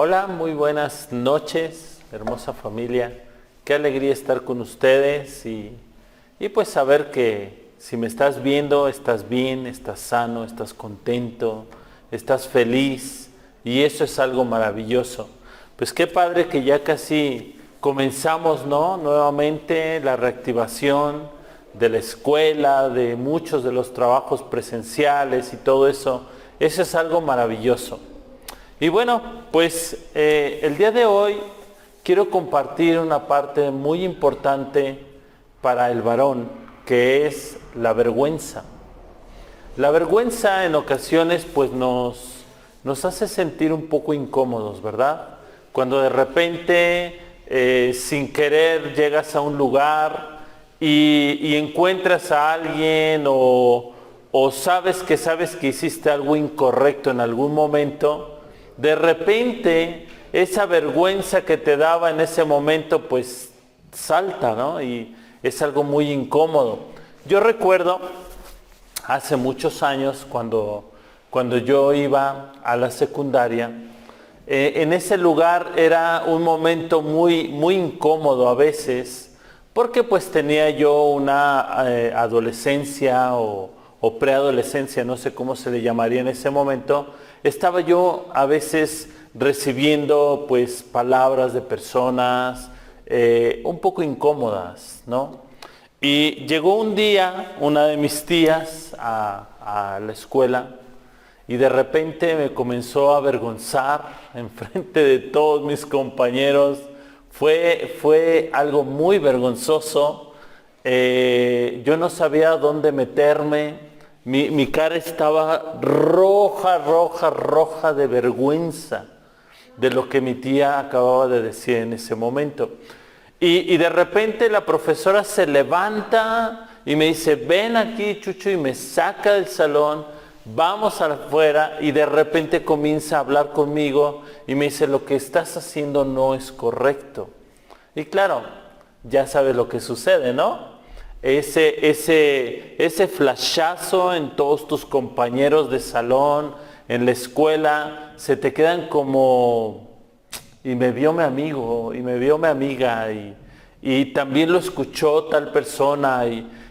Hola, muy buenas noches, hermosa familia. Qué alegría estar con ustedes y pues saber que si me estás viendo, estás bien, estás sano, estás contento, estás feliz y eso es algo maravilloso. Pues qué padre que ya casi comenzamos, ¿no? Nuevamente la reactivación de la escuela, de muchos de los trabajos presenciales y todo eso. Eso es algo maravilloso. Y bueno, pues el día de hoy quiero compartir una parte muy importante para el varón, que es la vergüenza. La vergüenza en ocasiones pues nos hace sentir un poco incómodos, ¿verdad? Cuando de repente, sin querer, llegas a un lugar y encuentras a alguien o sabes que hiciste algo incorrecto en algún momento. De repente, esa vergüenza que te daba en ese momento, pues salta, ¿no? Y es algo muy incómodo. Yo recuerdo hace muchos años, cuando yo iba a la secundaria, en ese lugar era un momento muy incómodo a veces, porque pues tenía yo una adolescencia o preadolescencia, no sé cómo se le llamaría en ese momento. Estaba yo a veces recibiendo pues palabras de personas un poco incómodas, ¿no? Y llegó un día una de mis tías a la escuela y de repente me comenzó a avergonzar enfrente de todos mis compañeros. Fue algo muy vergonzoso. Yo no sabía dónde meterme. Mi cara estaba roja de vergüenza de lo que mi tía acababa de decir en ese momento. Y de repente la profesora se levanta y me dice, ven aquí, Chucho, y me saca del salón, vamos afuera, y de repente comienza a hablar conmigo y me dice, lo que estás haciendo no es correcto. Y claro, ya sabes lo que sucede, ¿no? Ese flashazo en todos tus compañeros de salón, en la escuela, se te quedan como, y me vio mi amigo, y me vio mi amiga, y también lo escuchó tal persona,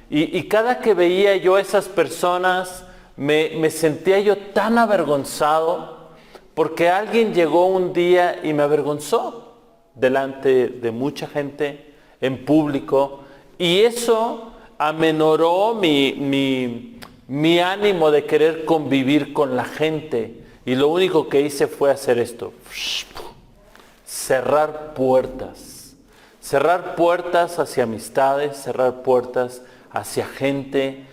y cada que veía yo a esas personas, me sentía yo tan avergonzado, porque alguien llegó un día y me avergonzó delante de mucha gente, en público, y eso amenoró mi ánimo de querer convivir con la gente. Y lo único que hice fue hacer esto. Cerrar puertas. Cerrar puertas hacia amistades, cerrar puertas hacia gente.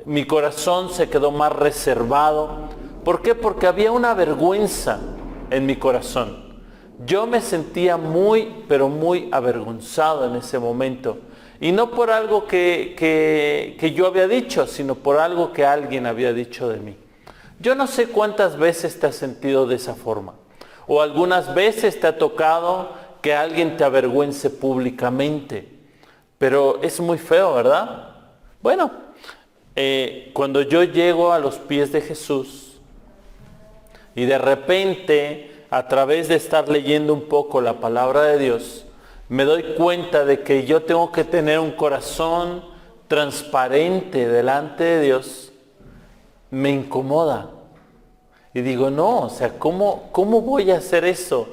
Mi corazón se quedó más reservado. ¿Por qué? Porque había una vergüenza en mi corazón. Yo me sentía pero muy avergonzado en ese momento. Y no por algo que yo había dicho, sino por algo que alguien había dicho de mí. Yo no sé cuántas veces te has sentido de esa forma. O algunas veces te ha tocado que alguien te avergüence públicamente. Pero es muy feo, ¿verdad? Bueno, cuando yo llego a los pies de Jesús y de repente, a través de estar leyendo un poco la palabra de Dios, me doy cuenta de que yo tengo que tener un corazón transparente delante de Dios, me incomoda. Y digo, no, o sea, ¿cómo voy a hacer eso?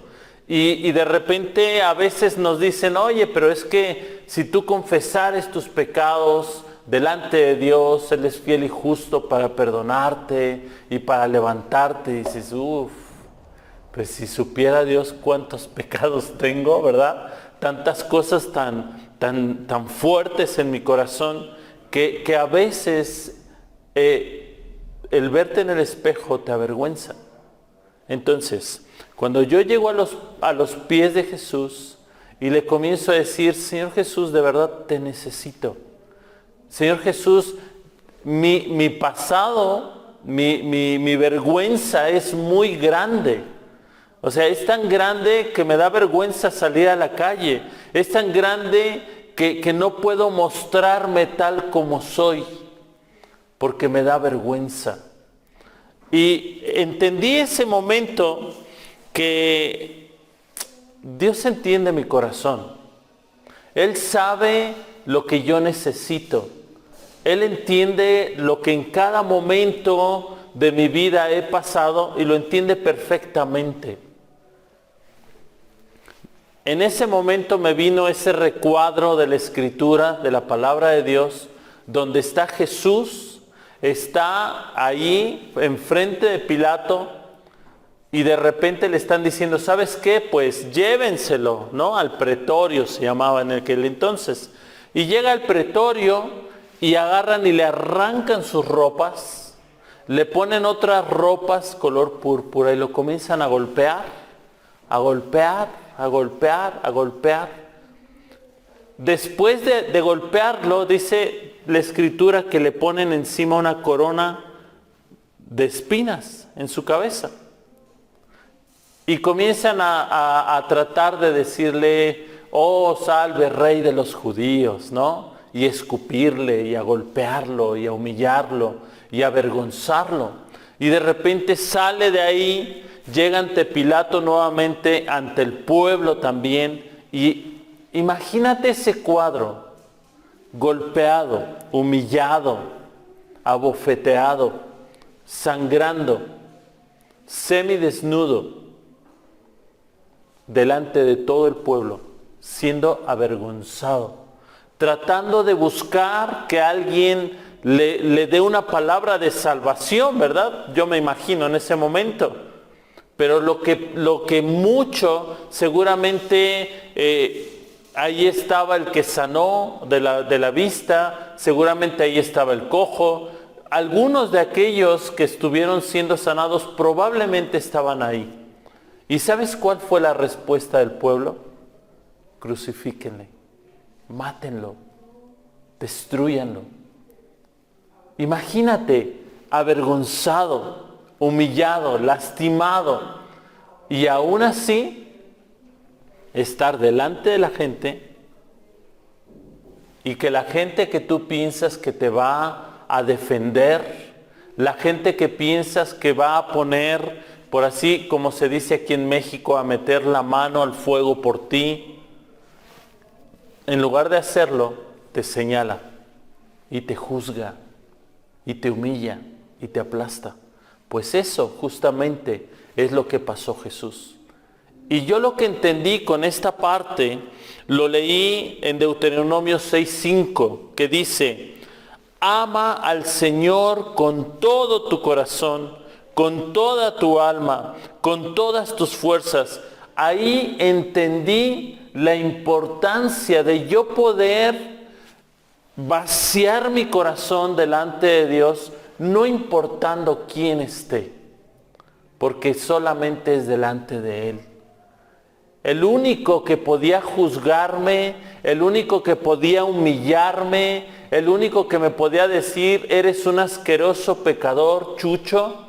Y de repente a veces nos dicen, oye, pero es que si tú confesares tus pecados delante de Dios, Él es fiel y justo para perdonarte y para levantarte. Y dices, pues si supiera Dios cuántos pecados tengo, ¿verdad? Tantas cosas tan fuertes en mi corazón que a veces el verte en el espejo te avergüenza. Entonces, cuando yo llego a los pies de Jesús y le comienzo a decir, Señor Jesús, de verdad te necesito. Señor Jesús, mi pasado, mi vergüenza es muy grande. O sea, es tan grande que me da vergüenza salir a la calle. Es tan grande que no puedo mostrarme tal como soy, porque me da vergüenza. Y entendí ese momento que Dios entiende mi corazón. Él sabe lo que yo necesito. Él entiende lo que en cada momento de mi vida he pasado y lo entiende perfectamente. En ese momento me vino ese recuadro de la Escritura, de la palabra de Dios, donde está Jesús, está ahí enfrente de Pilato y de repente le están diciendo, ¿sabes qué? Pues llévenselo, ¿no? Al pretorio se llamaba en aquel entonces. Y llega al pretorio y agarran y le arrancan sus ropas, le ponen otras ropas color púrpura y lo comienzan a golpear, a golpear, a golpear, a golpear. Después de golpearlo, dice la Escritura que le ponen encima una corona de espinas en su cabeza. Y comienzan a tratar de decirle, oh, salve Rey de los judíos, ¿no? Y escupirle, y a golpearlo, y a humillarlo, y a avergonzarlo. Y de repente sale de ahí, llega ante Pilato nuevamente, ante el pueblo también. Y imagínate ese cuadro, golpeado, humillado, abofeteado, sangrando, semidesnudo, delante de todo el pueblo, siendo avergonzado, tratando de buscar que alguien le dé una palabra de salvación, ¿verdad? Yo me imagino en ese momento. Pero lo que mucho, seguramente ahí estaba el que sanó de la vista, seguramente ahí estaba el cojo. Algunos de aquellos que estuvieron siendo sanados probablemente estaban ahí. ¿Y sabes cuál fue la respuesta del pueblo? Crucifíquenle, mátenlo, destrúyanlo. Imagínate, avergonzado, humillado, lastimado, y aún así estar delante de la gente y que la gente que tú piensas que te va a defender, la gente que piensas que va a poner, por así como se dice aquí en México, a meter la mano al fuego por ti, en lugar de hacerlo, te señala y te juzga y te humilla y te aplasta. Pues eso justamente es lo que pasó Jesús. Y yo lo que entendí con esta parte, lo leí en Deuteronomio 6:5, que dice, ama al Señor con todo tu corazón, con toda tu alma, con todas tus fuerzas. Ahí entendí la importancia de yo poder vaciar mi corazón delante de Dios, no importando quién esté, porque solamente es delante de Él. El único que podía juzgarme, el único que podía humillarme, el único que me podía decir, eres un asqueroso pecador, chucho,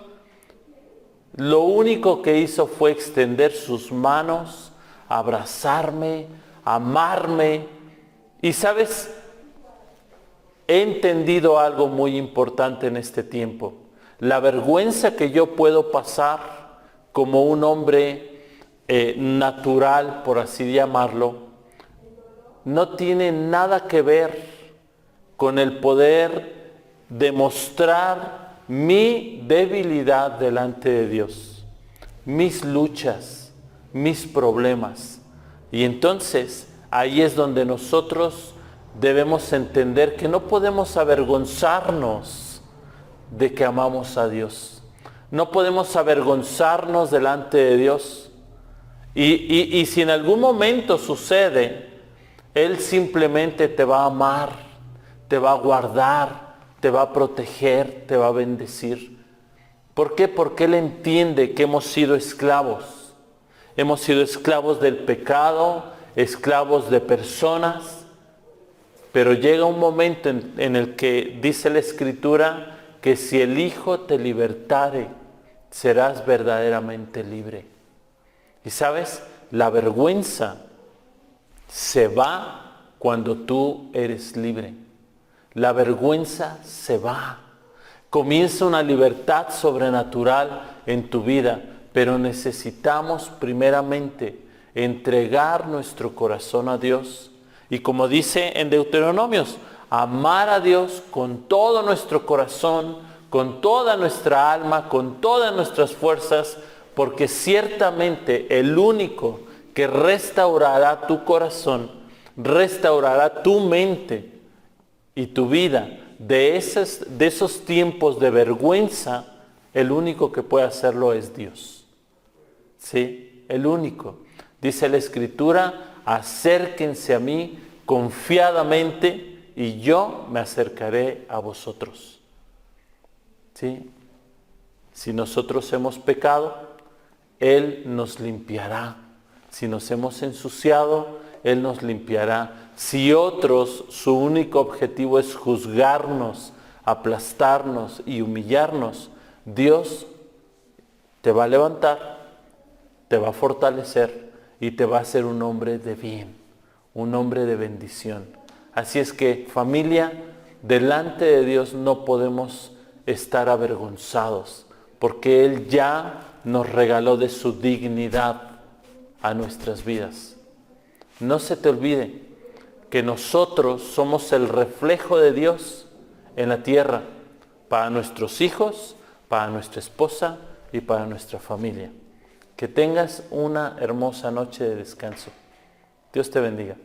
lo único que hizo fue extender sus manos, abrazarme, amarme. Y sabes, he entendido algo muy importante en este tiempo. La vergüenza que yo puedo pasar como un hombre natural, por así llamarlo, no tiene nada que ver con el poder demostrar mi debilidad delante de Dios, mis luchas, mis problemas. Y entonces ahí es donde nosotros debemos entender que no podemos avergonzarnos de que amamos a Dios. No podemos avergonzarnos delante de Dios. Y si en algún momento sucede, Él simplemente te va a amar, te va a guardar, te va a proteger, te va a bendecir. ¿Por qué? Porque Él entiende que hemos sido esclavos. Hemos sido esclavos del pecado, esclavos de personas. Pero llega un momento en el que dice la Escritura que si el Hijo te libertare, serás verdaderamente libre. Y sabes, la vergüenza se va cuando tú eres libre. La vergüenza se va. Comienza una libertad sobrenatural en tu vida. pero necesitamos primeramente entregar nuestro corazón a Dios. Y como dice en Deuteronomios, amar a Dios con todo nuestro corazón, con toda nuestra alma, con todas nuestras fuerzas, porque ciertamente el único que restaurará tu corazón, restaurará tu mente y tu vida de esos tiempos de vergüenza, el único que puede hacerlo es Dios. ¿Sí? El único. Dice la Escritura, acérquense a mí confiadamente y yo me acercaré a vosotros. ¿Sí? Si nosotros hemos pecado, Él nos limpiará. Si nos hemos ensuciado, Él nos limpiará. Si otros, su único objetivo es juzgarnos, aplastarnos y humillarnos, Dios te va a levantar, te va a fortalecer y te va a hacer un hombre de bien, un hombre de bendición. Así es que, familia, delante de Dios no podemos estar avergonzados, porque Él ya nos regaló de su dignidad a nuestras vidas. No se te olvide que nosotros somos el reflejo de Dios en la tierra, para nuestros hijos, para nuestra esposa y para nuestra familia. Que tengas una hermosa noche de descanso. Dios te bendiga.